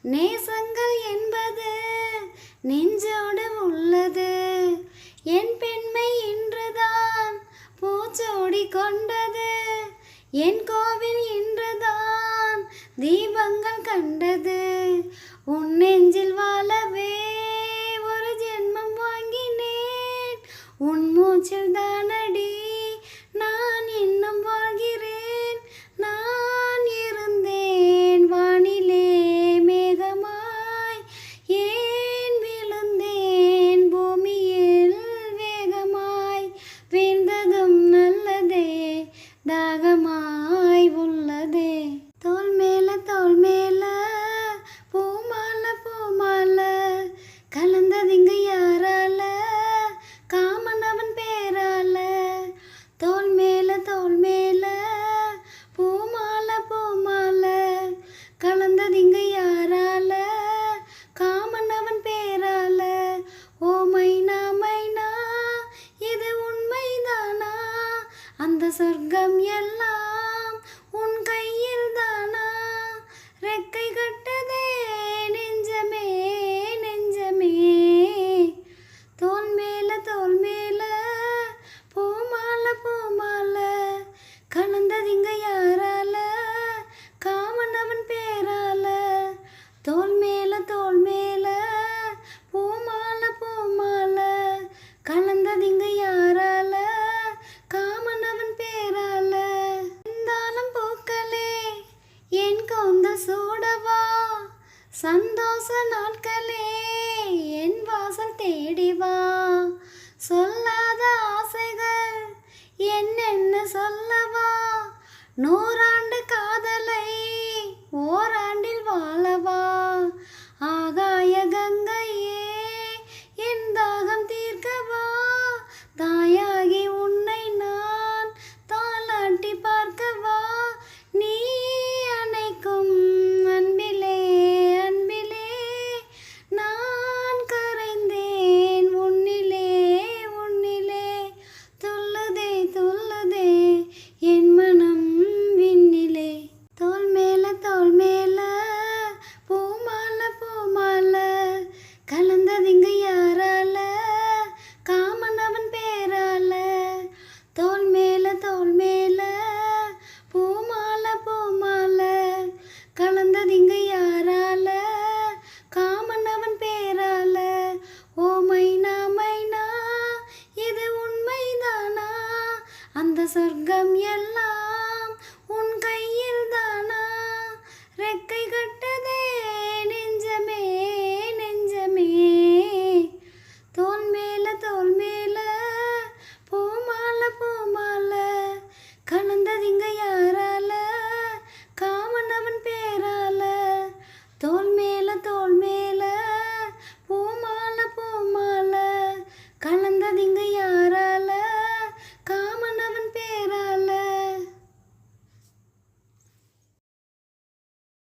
நேசங்கள் என்பது நெஞ்சோடு உள்ளது. என் பெண்மை இன்றுதான் பூச்சோடி கொண்டது. என் கோவில் இன்றுதான் தீபங்கள் கண்டது. உன் நெஞ்சில் வாழவே ஒரு ஜென்மம் வாங்கினேன். உன் மூச்சில் தானடி நான் இன்னும் வாழ்கிறேன். நான் இருந்தேன் வானிலே மேகமாய், ஏன் விழுந்தேன் பூமியில் வேகமாய். வீழ்ந்ததும் நல்லதே, தாகமாய் உள்ளதே. தோள் மேல பூமால பூமால கலந்ததிங்க யாரால? காமன் அவன் பேரால. தோள் மேல பூமால பூமால கலந்ததிங்க யாரால? காமன் அவன் பேரால. ஓ மைனா மைனா, இது உண்மைதானா? அந்த சொர்க்கம் எல்லாம் உன் கையில் தானா? ரெக்கை கட்டதே நெஞ்சமே நெஞ்சமே. தோள் மேல பூமால பூமால கலந்ததிங்க யாரால? காமன் அவன் பேரால. தோள் மேல பூமால பூமால கலந்ததிங்க யாரால? காமன் அவன் பேரால. இருந்தாலும் பூக்களே என் கூந்தல் சூடவா? சந்தோஷ நாட்களே என் வாசல் தேடிவா. சொல்லாத ஆசைகள் என்னென்ன சொல்லவா? நூறாண்டு